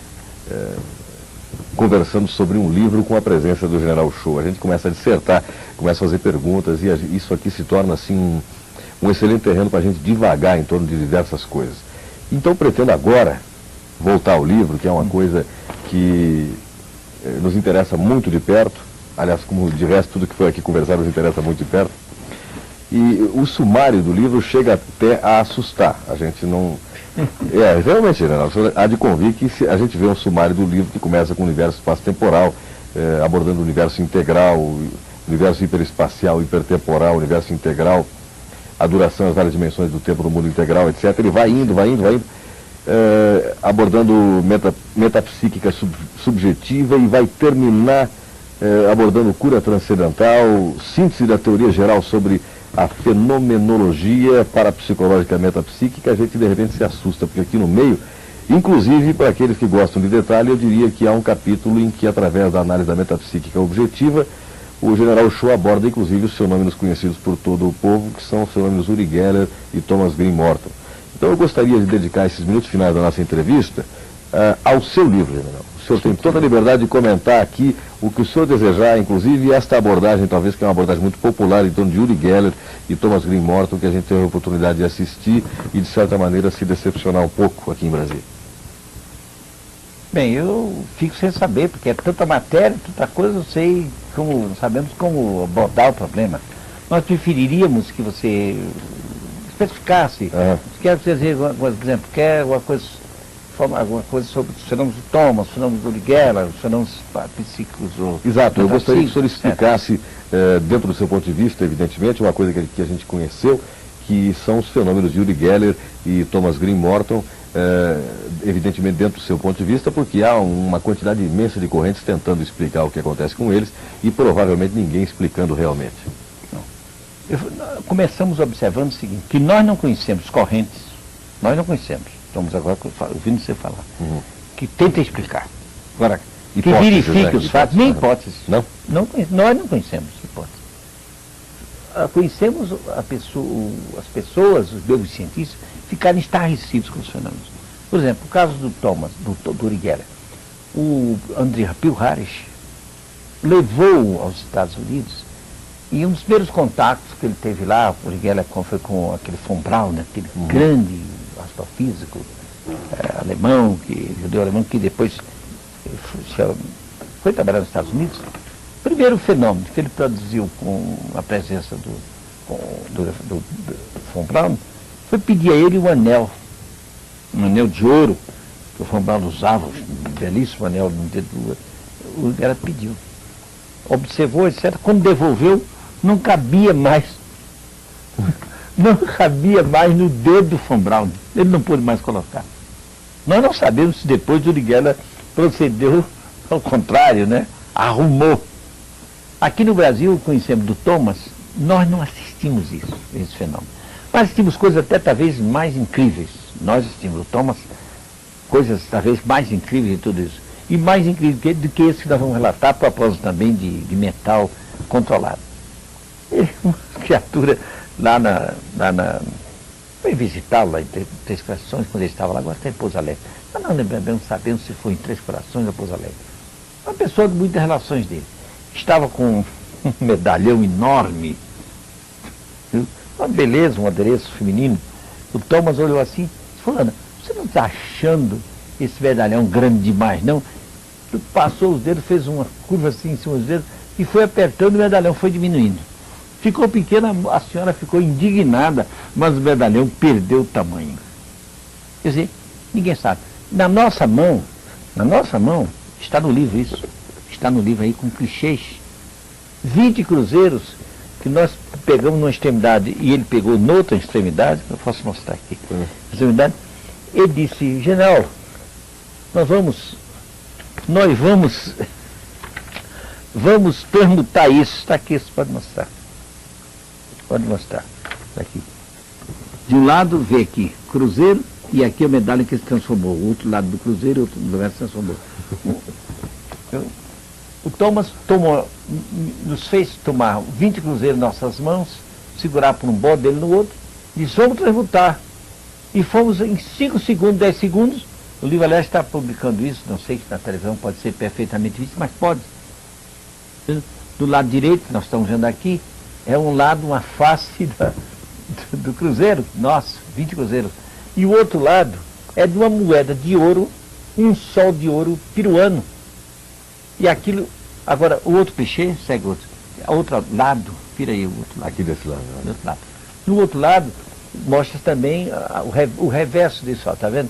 conversando sobre um livro com a presença do General Uchoa. A gente começa a dissertar, começa a fazer perguntas, e isso aqui se torna assim um excelente terreno para a gente divagar em torno de diversas coisas. Então pretendo agora voltar ao livro, que é uma coisa que nos interessa muito de perto. Aliás, como de resto, tudo que foi aqui conversar nos interessa muito de perto. E o sumário do livro chega até a assustar. A gente não... realmente, General, há de convir que se a gente vê um sumário do livro que começa com o universo espaço-temporal, abordando o universo integral, o universo hiperespacial, hipertemporal, universo integral, a duração, as várias dimensões do tempo no mundo integral, etc. Ele vai indo, abordando metapsíquica subjetiva e vai terminar abordando cura transcendental, síntese da teoria geral sobre a fenomenologia parapsicológica metapsíquica. A gente de repente se assusta, porque aqui no meio, inclusive para aqueles que gostam de detalhe, eu diria que há um capítulo em que, através da análise da metapsíquica objetiva, o General Uchoa aborda inclusive os fenômenos conhecidos por todo o povo, que são os fenômenos Uri Geller e Thomas Green Morton. Então eu gostaria de dedicar esses minutos finais da nossa entrevista ao seu livro, General. O senhor tem toda a liberdade de comentar aqui o que o senhor desejar, inclusive esta abordagem, talvez que é uma abordagem muito popular em torno de Uri Geller e Thomas Green Morton, que a gente teve a oportunidade de assistir e, de certa maneira, se decepcionar um pouco aqui em Brasília. Bem, eu fico sem saber, porque é tanta matéria, tanta coisa, sabemos como abordar o problema. Nós preferiríamos que você especificasse, se quer dizer, por exemplo, quer alguma coisa sobre os fenômenos do Thomas, os fenômenos do Uri Geller, os fenômenos psíquicos. Exato, eu gostaria que o senhor explicasse, dentro do seu ponto de vista, evidentemente, uma coisa que a gente conheceu, que são os fenômenos de Uri Geller e Thomas Green Morton, evidentemente dentro do seu ponto de vista, porque há uma quantidade imensa de correntes tentando explicar o que acontece com eles e provavelmente ninguém explicando realmente. Começamos observando o seguinte, que nós não conhecemos correntes, nós não conhecemos. Estamos agora ouvindo você falar. Que tenta explicar. Agora, que verifique os fatos, nem hipóteses. Não? Nós não conhecemos hipóteses. Conhecemos as pessoas, os neurocientistas, ficarem estarrecidos com os fenômenos. Por exemplo, o caso do Thomas, do Uri Geller. O André Pilharisch levou aos Estados Unidos, e um dos primeiros contatos que ele teve lá, o Uri Geller foi com aquele von Braun, aquele grande astrofísico alemão, judeu alemão, que depois foi trabalhar nos Estados Unidos. O primeiro fenômeno que ele produziu com a presença do von Braun foi pedir a ele um anel de ouro, que o von Braun usava, um belíssimo anel no dedo do o Geller pediu. Observou, etc. Quando devolveu, não cabia mais no dedo do von Braun. Ele não pôde mais colocar. Nós não sabemos se depois o Uri Geller procedeu ao contrário, né? Arrumou. Aqui no Brasil, conhecemos do Thomas, nós não assistimos esse fenômeno. Nós assistimos coisas até talvez mais incríveis. Nós assistimos do Thomas coisas talvez mais incríveis de tudo isso. E mais incrível do que esse que nós vamos relatar, a propósito também de mental controlado. Ele, uma criatura foi visitá-lo lá em Três Corações, quando ele estava lá, agora está em Pouso Alegre. Mas não sabemos se foi em Três Corações ou Pouso Alegre. Uma pessoa de muitas relações dele. Estava com um medalhão enorme, uma beleza, um adereço feminino. O Thomas olhou assim e disse: Fulana, você não está achando esse medalhão grande demais, não? Passou os dedos, fez uma curva assim em cima dos dedos e foi apertando, o medalhão foi diminuindo. Ficou pequena, a senhora ficou indignada, mas o medalhão perdeu o tamanho. Quer dizer, ninguém sabe. Na nossa mão, está no livro isso. Está no livro aí com clichês. 20 cruzeiros que nós pegamos numa extremidade e ele pegou noutra extremidade, eu posso mostrar aqui. Extremidade. Ele disse: General, nós vamos permutar isso. Está aqui, você pode mostrar. Pode mostrar. Está aqui. De um lado, vê aqui, cruzeiro, e aqui a medalha que se transformou. O outro lado do cruzeiro e o outro lugar se transformou. O Thomas nos fez tomar 20 cruzeiros em nossas mãos, segurar por um bode dele no outro, disse, vamos transmutar. E fomos em 5 segundos, 10 segundos, o livro, aliás, está publicando isso, não sei se na televisão pode ser perfeitamente visto, mas pode. Do lado direito, nós estamos vendo aqui, é um lado, uma face do cruzeiro, nosso, 20 cruzeiros. E o outro lado é de uma moeda de ouro, um sol de ouro peruano. E aquilo, agora, o outro clichê, segue outro. O outro lado, vira aí o outro lado. Aqui desse lado. Do outro lado. No outro lado, mostra também o reverso disso, está vendo?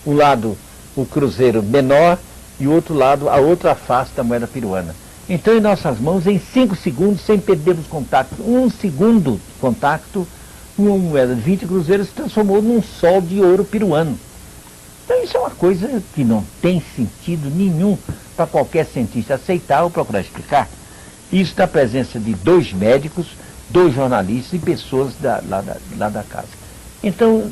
Um lado, o cruzeiro menor, e o outro lado, a outra face da moeda peruana. Então, em nossas mãos, em 5 segundos, sem perdermos contato, 1 segundo de contato, uma moeda de 20 cruzeiros se transformou num sol de ouro peruano. Então, isso é uma coisa que não tem sentido nenhum para qualquer cientista aceitar ou procurar explicar. Isso na presença de 2 médicos, 2 jornalistas e pessoas lá da casa. Então,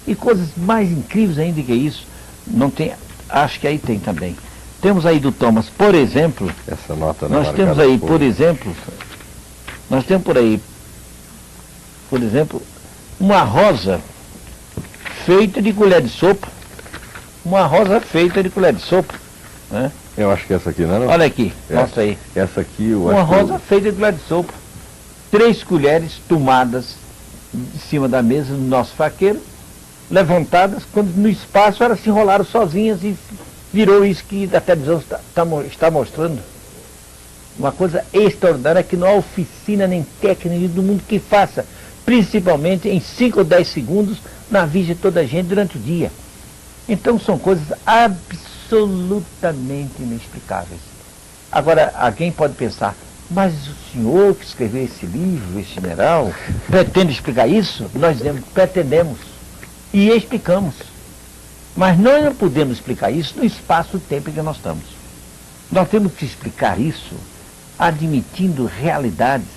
e coisas mais incríveis ainda que isso, não tem, acho que aí tem também. Temos aí do Thomas, por exemplo, Essa nota nós temos aí, por exemplo, por exemplo, uma rosa feita de colher de sopa. Uma rosa feita de colher de sopa. Né? Eu acho que essa aqui não é? Olha aqui, mostra aí. Essa aqui eu Uma acho que rosa feita de colher de sopa. 3 colheres tomadas de cima da mesa do nosso faqueiro, levantadas, quando no espaço elas se enrolaram sozinhas e virou isso que a televisão está mostrando. Uma coisa extraordinária que não há oficina nem técnica do mundo que faça, principalmente em 5 ou 10 segundos, na vista de toda a gente durante o dia. Então são coisas absolutamente inexplicáveis. Agora, alguém pode pensar, mas o senhor que escreveu esse livro, esse general, pretende explicar isso? Nós pretendemos e explicamos. Mas nós não podemos explicar isso no espaço-tempo em que nós estamos. Nós temos que explicar isso admitindo realidades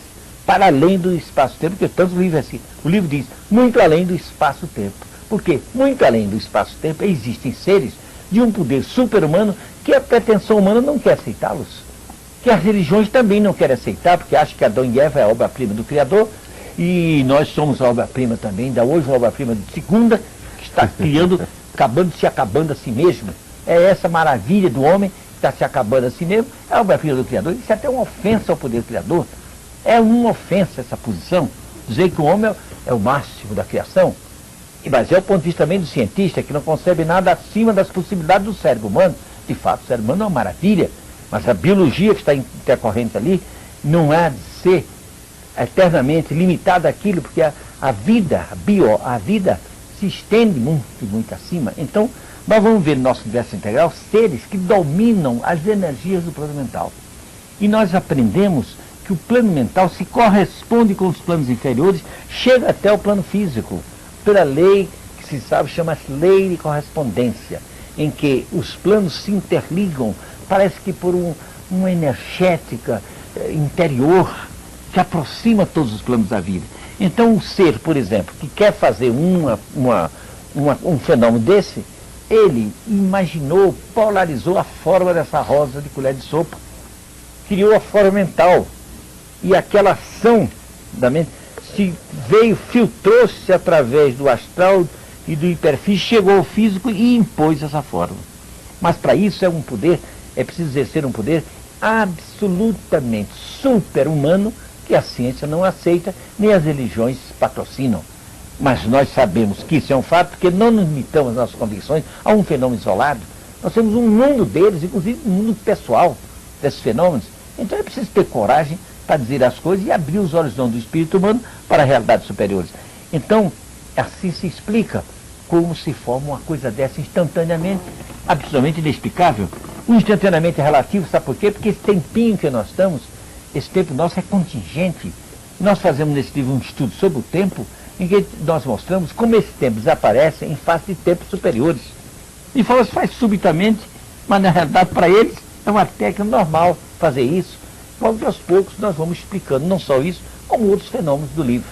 para além do espaço-tempo, porque tanto o livro é assim. O livro diz, muito além do espaço-tempo. Porque, muito além do espaço-tempo, existem seres de um poder super-humano que a pretensão humana não quer aceitá-los. Que as religiões também não querem aceitar, porque acham que Adão e Eva é a obra-prima do Criador, e nós somos a obra-prima também, ainda hoje uma obra-prima de segunda, que está criando, se acabando a si mesmo. É essa maravilha do homem, que está se acabando a si mesmo, é a obra-prima do Criador. Isso é até uma ofensa ao poder criador. É uma ofensa essa posição, dizer que o homem é o máximo da criação. Mas é o ponto de vista também do cientista, que não concebe nada acima das possibilidades do cérebro humano. De fato, o cérebro humano é uma maravilha, mas a biologia que está intercorrente ali não há de ser eternamente limitada àquilo, porque a vida se estende muito, muito acima. Então, nós vamos ver no nosso universo integral seres que dominam as energias do plano mental. E nós aprendemos que o plano mental se corresponde com os planos inferiores, chega até o plano físico, pela lei que se sabe, chama-se lei de correspondência, em que os planos se interligam, parece que por uma energética interior que aproxima todos os planos da vida. Então, o ser, por exemplo, que quer fazer um fenômeno desse, ele imaginou, polarizou a forma dessa rosa de colher de sopa, criou a forma mental, e aquela ação da mente filtrou-se através do astral e do hiperfísico, chegou ao físico e impôs essa forma. Mas para isso é preciso exercer um poder absolutamente super-humano, que a ciência não aceita, nem as religiões patrocinam. Mas nós sabemos que isso é um fato, porque não nos limitamos as nossas convicções a um fenômeno isolado. Nós temos um mundo deles, inclusive um mundo pessoal desses fenômenos. Então é preciso ter coragem para dizer as coisas e abrir os horizontes do espírito humano para realidades superiores. Então, assim se explica como se forma uma coisa dessa instantaneamente, absolutamente inexplicável. O instantaneamente é relativo, sabe por quê? Porque esse tempinho que nós estamos, esse tempo nosso é contingente. Nós fazemos nesse livro um estudo sobre o tempo, em que nós mostramos como esse tempo desaparece em face de tempos superiores. E faz subitamente, mas na realidade para eles é uma técnica normal fazer isso. Logo aos poucos nós vamos explicando não só isso, como outros fenômenos do livro.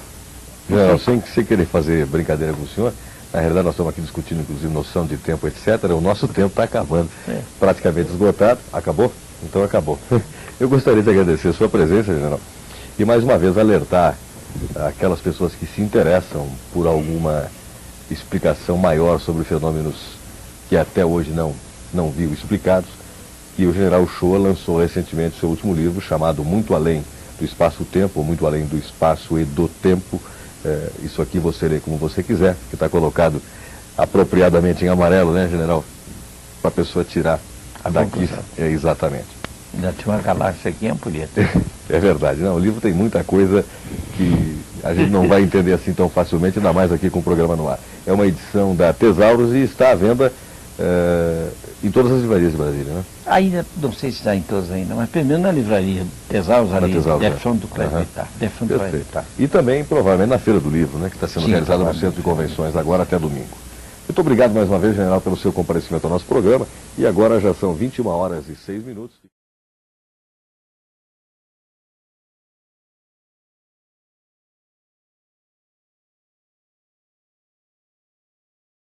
Não, sem querer fazer brincadeira com o senhor, na realidade nós estamos aqui discutindo inclusive noção de tempo, etc. O nosso tempo está acabando, praticamente esgotado. Acabou? Então acabou. Eu gostaria de agradecer a sua presença, general, e mais uma vez alertar aquelas pessoas que se interessam por alguma explicação maior sobre fenômenos que até hoje não viu explicados, que o general Uchoa lançou recentemente seu último livro, chamado Muito Além do Espaço-Tempo, ou Muito Além do Espaço e do Tempo. Isso aqui você lê como você quiser, que está colocado apropriadamente em amarelo, né, general? Para a pessoa tirar daqui. Exatamente. Ainda tinha uma galáxia aqui em Ampulheta. É verdade, não, o livro tem muita coisa que a gente não vai entender assim tão facilmente, ainda mais aqui com o programa no ar. É uma edição da Tesauros e está à venda em todas as livrarias de Brasília, né? Ainda, não sei se está em todas ainda, mas pelo menos na livraria Tesauros, ali, Tesauros, de frente do Cleber. Perfeito. E também, provavelmente, na Feira do Livro, né, que está sendo realizada no Centro de Convenções agora até domingo. Muito obrigado mais uma vez, general, pelo seu comparecimento ao nosso programa. E agora já são 21h06.